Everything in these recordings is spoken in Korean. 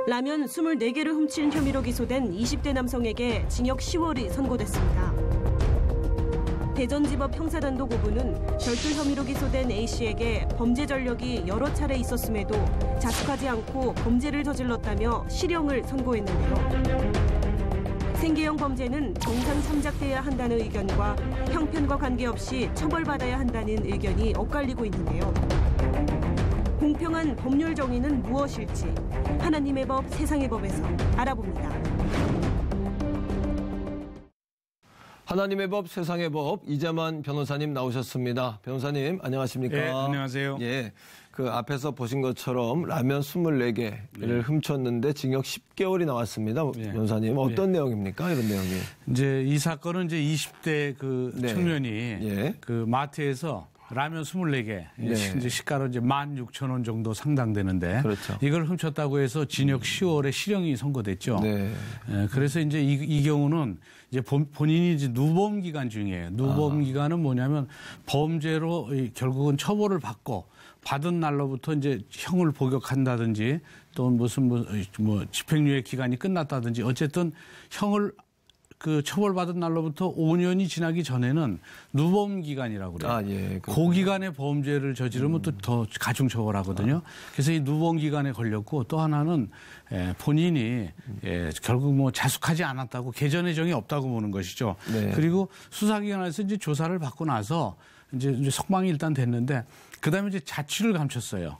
라면 24개를 훔친 혐의로 기소된 20대 남성에게 징역 10월이 선고됐습니다. 대전지법 형사단독 5부는 별도 혐의로 기소된 A씨에게 범죄 전력이 여러 차례 있었음에도 자숙하지 않고 범죄를 저질렀다며 실형을 선고했는데요. 생계형 범죄는 정상 참작돼야 한다는 의견과 형편과 관계없이 처벌받아야 한다는 의견이 엇갈리고 있는데요. 공평한 법률 정의는 무엇일지 하나님의 법, 세상의 법에서 알아봅니다. 하나님의 법, 세상의 법, 이재만 변호사님 나오셨습니다. 변호사님, 안녕하십니까? 네, 안녕하세요. 예, 그 앞에서 보신 것처럼 라면 24개를 훔쳤는데 징역 10개월이 나왔습니다. 변호사님, 어떤 내용입니까? 이런 내용이. 이제 이 사건은 이제 20대 그 청년이 그 마트에서 라면 24개, 이제 시가로 이제 16,000원 정도 상당되는데, 그렇죠. 이걸 훔쳤다고 해서 징역 10월에 실형이 선고됐죠. 그래서 이제 이 경우는 이제 본인이 이제 누범 기간 중이에요. 누범 기간은 뭐냐면 범죄로 결국은 처벌을 받고 받은 날로부터 이제 형을 복역한다든지 또 무슨 뭐 집행유예 기간이 끝났다든지 어쨌든 형을 그 처벌받은 날로부터 5년이 지나기 전에는 누범 기간이라고 그래요. 그 기간에 범죄를 저지르면 또 더 가중 처벌하거든요. 그래서 이 누범 기간에 걸렸고 또 하나는 본인이 결국 뭐 자숙하지 않았다고 개전의 정이 없다고 보는 것이죠. 그리고 수사기관에서 이제 조사를 받고 나서 이제 석방이 일단 됐는데 그다음에 이제 자취를 감췄어요.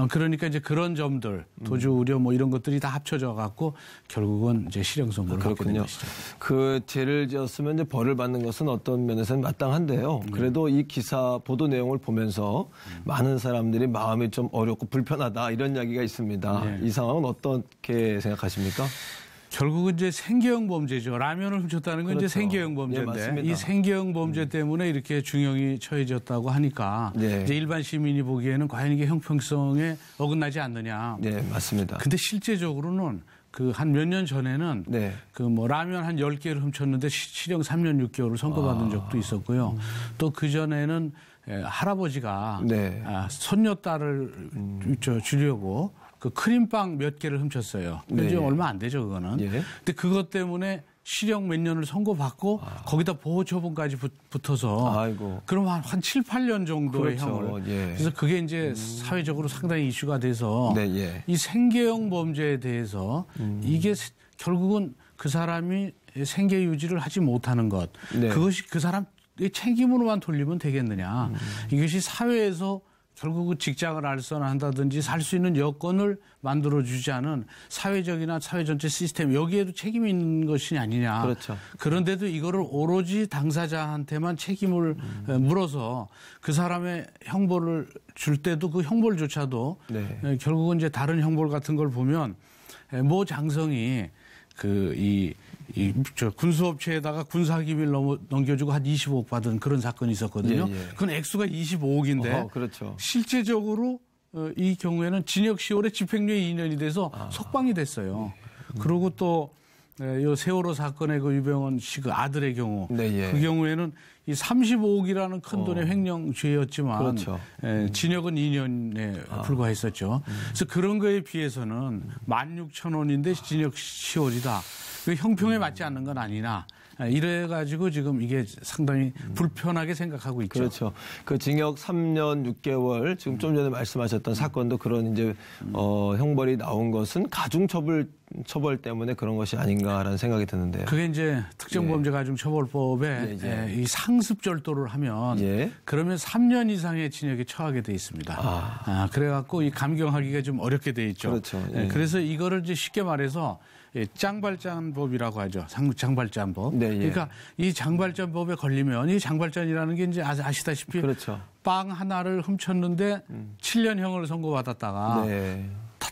그러니까 이제 그런 점들, 도주 우려 뭐 이런 것들이 다 합쳐져 갖고 결국은 이제 실형 선고를 받게 된 것이죠. 그 죄를 지었으면 이제 벌을 받는 것은 어떤 면에서는 마땅한데요. 그래도 이 기사 보도 내용을 보면서 많은 사람들이 마음이 좀 어렵고 불편하다 이런 이야기가 있습니다. 이 상황은 어떻게 생각하십니까? 결국은 이제 생계형 범죄죠. 라면을 훔쳤다는 건 이제 생계형 범죄인데 이 생계형 범죄 때문에 이렇게 중형이 처해졌다고 하니까 이제 일반 시민이 보기에는 과연 이게 형평성에 어긋나지 않느냐. 네, 맞습니다. 근데 실제적으로는 그 한 몇 년 전에는 그 뭐 라면 한 10개를 훔쳤는데 실형 3년 6개월을 선고받은 적도 있었고요. 또 그 전에는 할아버지가 손녀딸을 주려고 그 크림빵 몇 개를 훔쳤어요. 근데 이제 얼마 안 되죠, 그거는. 근데 그것 때문에 실형 몇 년을 선고받고 거기다 보호처분까지 붙어서 그럼 한 7, 8년 정도의 형을. 그래서 그게 이제 사회적으로 상당히 이슈가 돼서 이 생계형 범죄에 대해서 이게 결국은 그 사람이 생계 유지를 하지 못하는 것. 그것이 그 사람의 책임으로만 돌리면 되겠느냐. 이것이 사회에서 결국은 직장을 알선한다든지 살 수 있는 여건을 만들어주지 않은 사회적이나 사회 전체 시스템 여기에도 책임이 있는 것이 아니냐. 그런데도 이거를 오로지 당사자한테만 책임을 물어서 그 사람의 형벌을 줄 때도 그 형벌조차도 결국은 이제 다른 형벌 같은 걸 보면 모 장성이 저 군수업체에다가 군사기밀 넘겨주고 한 25억 받은 그런 사건이 있었거든요. 그건 액수가 25억인데 실제적으로 이 경우에는 징역 10월에 집행유예 2년이 돼서 석방이 됐어요. 그리고 또 요 세월호 사건의 그 유병헌 씨 그 아들의 경우 그 경우에는 이 35억이라는 큰 돈의 횡령죄였지만 징역은 2년에 불과했었죠. 그래서 그런 거에 비해서는 16,000원인데 징역 10월이다. 그 형평에 맞지 않는 건 아니나 이래가지고 지금 이게 상당히 불편하게 생각하고 있죠. 그렇죠. 그 징역 3년 6개월 지금 좀 전에 말씀하셨던 사건도 그런 이제 형벌이 나온 것은 가중처벌 때문에 그런 것이 아닌가라는 생각이 드는데요. 그게 이제 특정범죄가중처벌법에 이 상습절도를 하면 그러면 3년 이상의 징역에 처하게 돼 있습니다. 그래갖고 이 감경하기가 좀 어렵게 돼 있죠. 그래서 이거를 이제 쉽게 말해서 장발장법이라고 하죠. 장발장법. 그러니까 이 장발장법에 걸리면 이 장발장이라는 게 이제 아시다시피 빵 하나를 훔쳤는데 7년형을 선고받았다가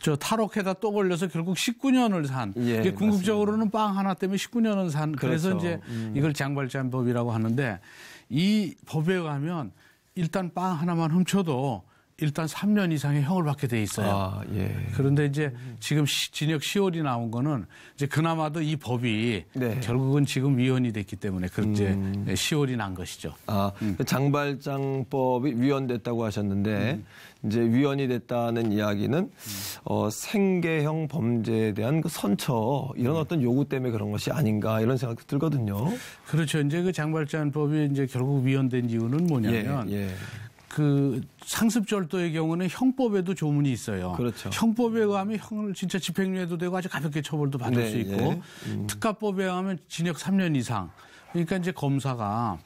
저 탈옥해다 또 걸려서 결국 19년을 산. 이게 궁극적으로는 빵 하나 때문에 19년을 산. 그래서 이제 이걸 장발장법이라고 하는데 이 법에 가면 일단 빵 하나만 훔쳐도 일단 3년 이상의 형을 받게 돼 있어요. 그런데 이제 지금 징역 10월이 나온 거는 이제 그나마도 이 법이 결국은 지금 위헌이 됐기 때문에 그렇게 10월이 난 것이죠. 장발장법이 위헌됐다고 하셨는데 이제 위헌이 됐다는 이야기는 생계형 범죄에 대한 그 선처 이런 어떤 요구 때문에 그런 것이 아닌가 이런 생각도 들거든요. 그렇죠. 이제 그 장발장법이 이제 결국 위헌된 이유는 뭐냐면 그 상습절도의 경우는 형법에도 조문이 있어요. 그렇죠. 형법에 의하면 형을 진짜 집행유예도 되고 아주 가볍게 처벌도 받을 수 있고 특가법에 의하면 징역 3년 이상. 그러니까 이제 검사가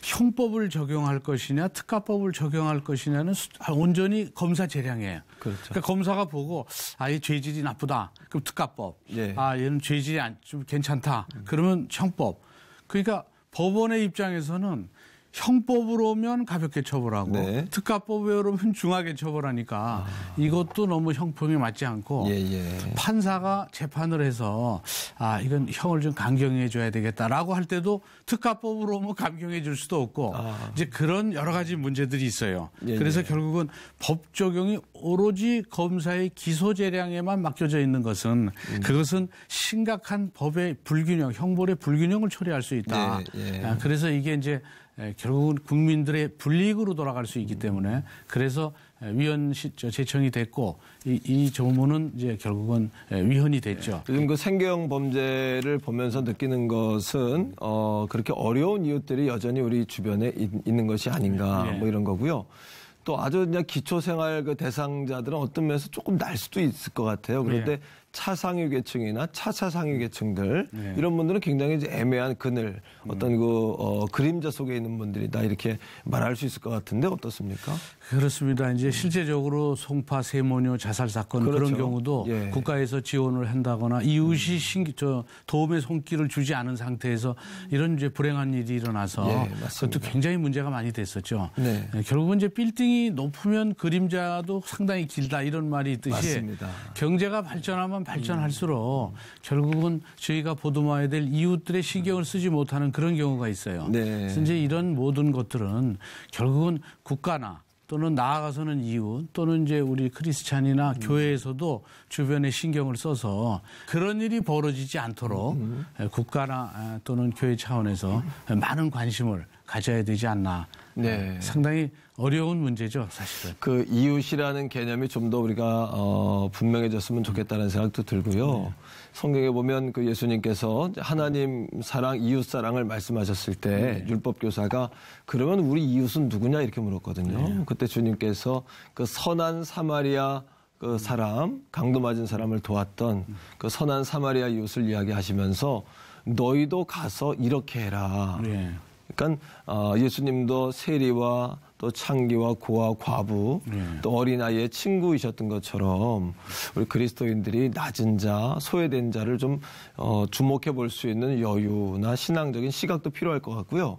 형법을 적용할 것이냐 특가법을 적용할 것이냐는 온전히 검사 재량이에요. 그렇죠. 그러니까 검사가 보고 이 죄질이 나쁘다. 그럼 특가법. 얘는 죄질이 좀 괜찮다. 그러면 형법. 그러니까 법원의 입장에서는 형법으로 오면 가볍게 처벌하고 특가법으로 오면 중하게 처벌하니까 이것도 너무 형평이 맞지 않고 판사가 재판을 해서 이건 형을 좀 강경해 줘야 되겠다라고 할 때도 특가법으로 오면 강경해 줄 수도 없고 이제 그런 여러 가지 문제들이 있어요. 그래서 결국은 법 적용이 오로지 검사의 기소 재량에만 맡겨져 있는 것은 그것은 심각한 법의 불균형, 형벌의 불균형을 초래할 수 있다. 그래서 이게 이제 결국은 국민들의 불이익으로 돌아갈 수 있기 때문에 그래서 위헌 제청이 됐고 이 조문은 이제 결국은 위헌이 됐죠. 요즘 그 생계형 범죄를 보면서 느끼는 것은 그렇게 어려운 이웃들이 여전히 우리 주변에 있는 것이 아닌가 뭐 이런 거고요. 또 아주 그냥 기초생활 그 대상자들은 어떤 면에서 조금 날 수도 있을 것 같아요. 그런데 차상위 계층이나 차차상위 계층들 이런 분들은 굉장히 이제 애매한 그늘 어떤 그림자 속에 있는 분들이다 이렇게 말할 수 있을 것 같은데 어떻습니까? 그렇습니다. 이제 실제적으로 송파 세모녀 자살 사건 그런 경우도 국가에서 지원을 한다거나 이웃이 도움의 손길을 주지 않은 상태에서 이런 이제 불행한 일이 일어나서 그것도 굉장히 문제가 많이 됐었죠. 결국은 이제 빌딩이 높으면 그림자도 상당히 길다 이런 말이 있듯이 경제가 발전하면 발전할수록 결국은 저희가 보듬어야 될 이웃들의 신경을 쓰지 못하는 그런 경우가 있어요. 그래서 이제 이런 모든 것들은 결국은 국가나 또는 나아가서는 이웃 또는 이제 우리 크리스찬이나 교회에서도 주변에 신경을 써서 그런 일이 벌어지지 않도록 국가나 또는 교회 차원에서 많은 관심을 가져야 되지 않나. 상당히 어려운 문제죠, 사실은. 그 이웃이라는 개념이 좀 더 우리가 분명해졌으면 좋겠다는 생각도 들고요. 성경에 보면 그 예수님께서 하나님 사랑, 이웃 사랑을 말씀하셨을 때 율법 교사가 그러면 우리 이웃은 누구냐 이렇게 물었거든요. 그때 주님께서 그 선한 사마리아 그 사람, 강도 맞은 사람을 도왔던 그 선한 사마리아 이웃을 이야기하시면서 너희도 가서 이렇게 해라. 그러니까 예수님도 세리와 또 창기와 고아, 과부, 또 어린아이의 친구이셨던 것처럼 우리 그리스도인들이 낮은 자, 소외된 자를 좀 주목해 볼 수 있는 여유나 신앙적인 시각도 필요할 것 같고요.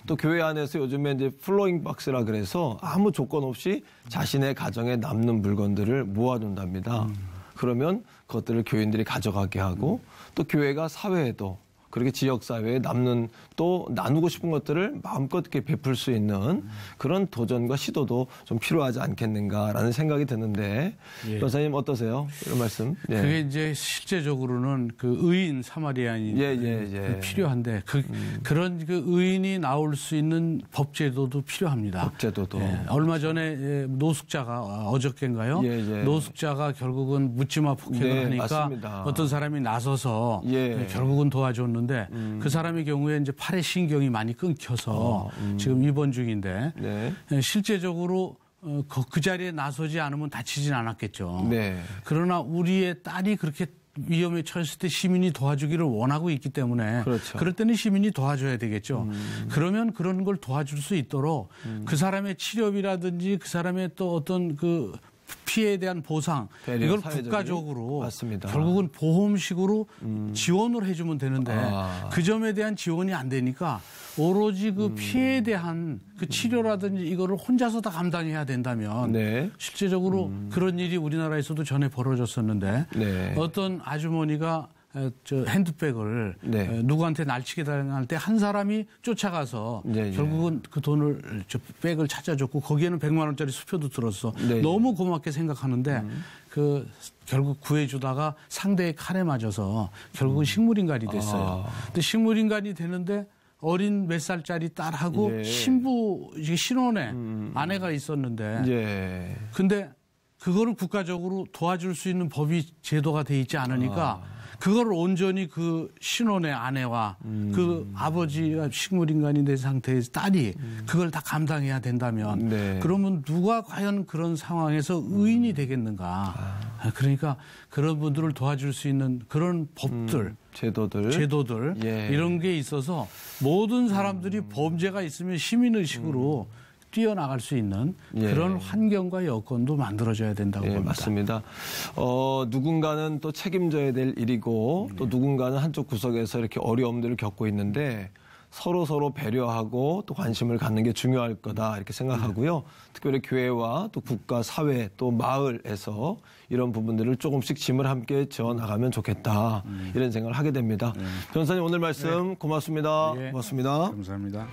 또 교회 안에서 요즘에 이제 플로잉 박스라 그래서 아무 조건 없이 자신의 가정에 남는 물건들을 모아둔답니다. 그러면 그것들을 교인들이 가져가게 하고 또 교회가 사회에도 그렇게 지역사회에 남는 또 나누고 싶은 것들을 마음껏 이렇게 베풀 수 있는 그런 도전과 시도도 좀 필요하지 않겠는가라는 생각이 드는데 변호사님 어떠세요? 이런 말씀. 그게 이제 실제적으로는 그 의인 사마리아인이 필요한데 그런 그 의인이 나올 수 있는 법제도도 필요합니다. 법제도도. 얼마 전에 노숙자가 어저께인가요? 노숙자가 결국은 묻지마 폭행을 하니까 맞습니다. 어떤 사람이 나서서 결국은 도와줬는데 그 사람의 경우에 이제 팔의 신경이 많이 끊겨서 지금 입원 중인데 실제적으로 그 자리에 나서지 않으면 다치진 않았겠죠. 그러나 우리의 딸이 그렇게 위험에 처했을 때 시민이 도와주기를 원하고 있기 때문에 그럴 때는 시민이 도와줘야 되겠죠. 그러면 그런 걸 도와줄 수 있도록 그 사람의 치료비라든지 그 사람의 또 어떤 그 피해에 대한 보상 이걸 국가적으로 맞습니다. 결국은 보험식으로 지원을 해주면 되는데 그 점에 대한 지원이 안 되니까 오로지 그 피해에 대한 그 치료라든지 이거를 혼자서 다 감당해야 된다면 실제적으로 그런 일이 우리나라에서도 전에 벌어졌었는데 어떤 아주머니가 핸드백을 누구한테 날치게 당할 때 한 사람이 쫓아가서 결국은 그 돈을 백을 찾아줬고 거기에는 100만 원짜리 수표도 들었어. 너무 고맙게 생각하는데 결국 구해주다가 상대의 칼에 맞아서 결국은 식물인간이 됐어요. 근데 식물인간이 되는데 어린 몇 살짜리 딸하고 신혼에 아내가 있었는데 근데 그거를 국가적으로 도와줄 수 있는 법이 제도가 돼 있지 않으니까 그걸 온전히 그 신혼의 아내와 그 아버지가 식물인간이 된 상태에서 딸이 그걸 다 감당해야 된다면 그러면 누가 과연 그런 상황에서 의인이 되겠는가. 그러니까 그런 분들을 도와줄 수 있는 그런 법들, 제도들 이런 게 있어서 모든 사람들이 범죄가 있으면 시민의식으로 뛰어나갈 수 있는 그런 환경과 여건도 만들어져야 된다고 봅니다. 맞습니다. 누군가는 또 책임져야 될 일이고 또 누군가는 한쪽 구석에서 이렇게 어려움들을 겪고 있는데 서로 배려하고 또 관심을 갖는 게 중요할 거다 이렇게 생각하고요. 특별히 교회와 또 국가, 사회, 또 마을에서 이런 부분들을 조금씩 짐을 함께 지어 나가면 좋겠다 이런 생각을 하게 됩니다. 변호사님 오늘 말씀 고맙습니다. 네. 고맙습니다. 감사합니다.